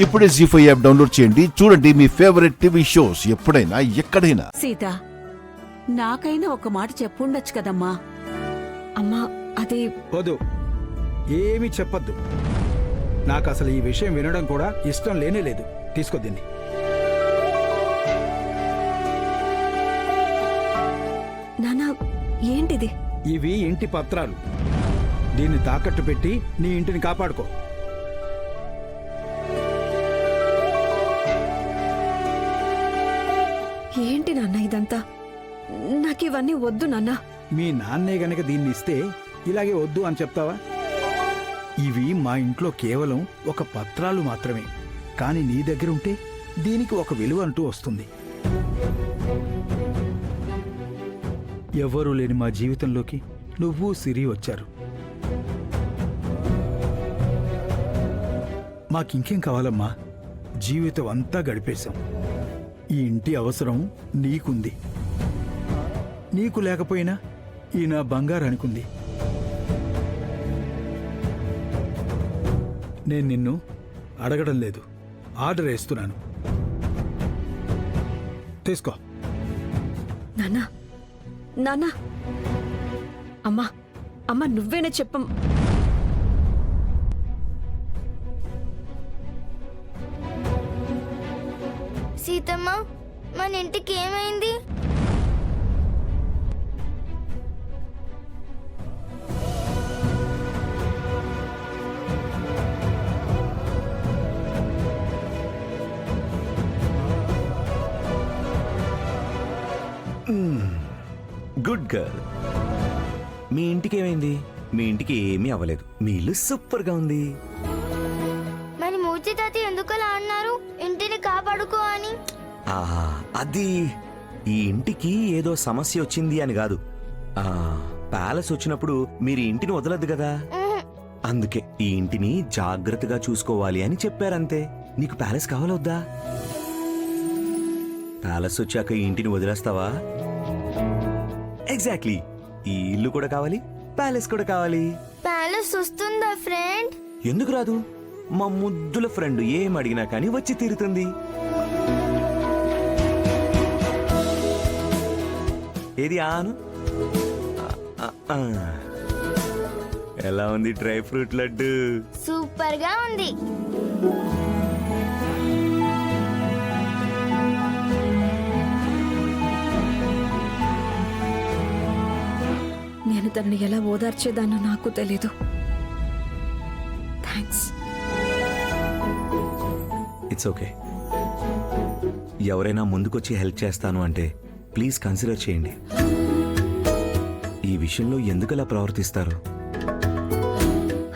ఇప్పుడే జీ5 app download చేయండి. చూడండి మీ ఫేవరెట్ టీవీ షోస్ ఎప్పుడైనా ఎక్కడైనా. సీత, నాకైనా ఒక మాట చెప్పుండొచ్చు కదమ్మా. అమ్మా అది వద్దు, ఏమీ చెప్పొద్దు. నాకు అసలు ఈ విషయం వినడం కూడా ఇష్టం లేనే లేదు. తీసుకో దీన్ని. నానా ఏంటిది? ఇవి ఇంటి పత్రాలు. దీన్ని తాకట్టు పెట్టి నీ ఇంటిని కాపాడుకో. ఏంటి నాన్న ఇదంతా? నాకు ఇవన్నీ వద్దు నాన్న. మీ నాన్నే గనక దీన్ని ఇస్తే ఇలాగే వద్దు అని చెప్తావా? ఇవి మా ఇంట్లో కేవలం ఒక పత్రాలు మాత్రమే. కానీ నీ దగ్గర ఉంటే దీనికి ఒక విలువ అంటూ వస్తుంది. ఎవ్వరూ లేని మా జీవితంలోకి నువ్వు సిరి వచ్చారు. మాకింకేం కావాలమ్మా? జీవితం అంతా గడిపేశాం. ఈ ఇంటి అవసరం నీకుంది. నీకు లేకపోయినా ఈ నా బంగారానికుంది. నేను నిన్ను అడగడం లేదు, ఆర్డర్ వేస్తున్నాను. తీసుకో. నాన్నా నాన్నా, అమ్మా అమ్మా నువ్వేనా చెప్పం? సీతమ్మ, మన ఇంటికి ఏమైంది? Good girl. మీ ఇంటికి ఏమైంది? మీ ఇంటికి ఏమీ అవ్వలేదు. మీ ఇల్లు సూపర్ గా ఉంది. మరి మూర్తి తాత ఎందుకలా అన్నారు? ఇంటిని కాపాడుకో అని. ఆహా, అది ఈ ఇంటికి ఏదో సమస్య వచ్చింది అని కాదు. ప్యాలెస్ వచ్చినప్పుడు మీరు ఈ ఇంటిని వదలద్దు కదా, అందుకే ఈ ఇంటిని జాగ్రత్తగా చూసుకోవాలి అని చెప్పారంతే. నీకు ప్యాలెస్ కావాలొద్దా? ప్యాలెస్ వచ్చాక ఈ ఇంటిని వదిలేస్తావా? ఎగ్జాక్ట్లీ. ఈ ఇల్లు కూడా కావాలి, ప్యాలెస్ కూడా కావాలి. ప్యాలెస్ వస్తుందా ఫ్రెండ్? ఎందుకు రాదు? మా ముద్దుల ఫ్రెండ్ ఏం అడిగినా కానీ వచ్చి తీరుతుంది. ఏది ఆను? ఎలా ఉంది డ్రై ఫ్రూట్ లడ్డు? సూపర్ గా ఉంది. నేను తనని ఎలా ఓదార్చేదాన్నో నాకు తెలీదు. థ్యాంక్స్. It's okay. ఎవరైనా ముందుకొచ్చి హెల్ప్ చేస్తాను అంటే ప్లీజ్ కన్సిడర్ చేయండి. ఈ విషయంలో ఎందుకలా ప్రవర్తిస్తారు?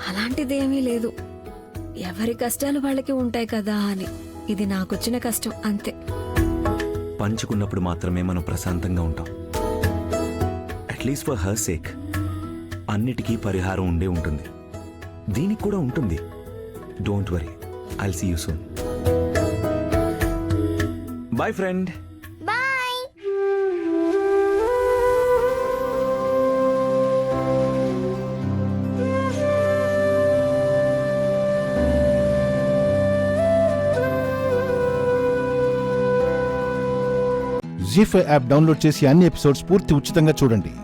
అలాంటిదేమీ లేదు. ఎవరి కష్టాలు వాళ్ళకి ఉంటాయి కదా అని. ఇది నాకొచ్చిన కష్టం అంతే. పంచుకున్నప్పుడు మాత్రమే మనం ప్రశాంతంగా ఉంటాం. At least for her sake. అన్నిటికీ పరిహారం ఉండే ఉంటుంది. దీనికి కూడా ఉంటుంది. Don't worry, I'll see you soon. Bye friend. Bye. Zee five app download చేసి అన్ని ఎపిసోడ్స్ పూర్తి ఉచితంగా చూడండి.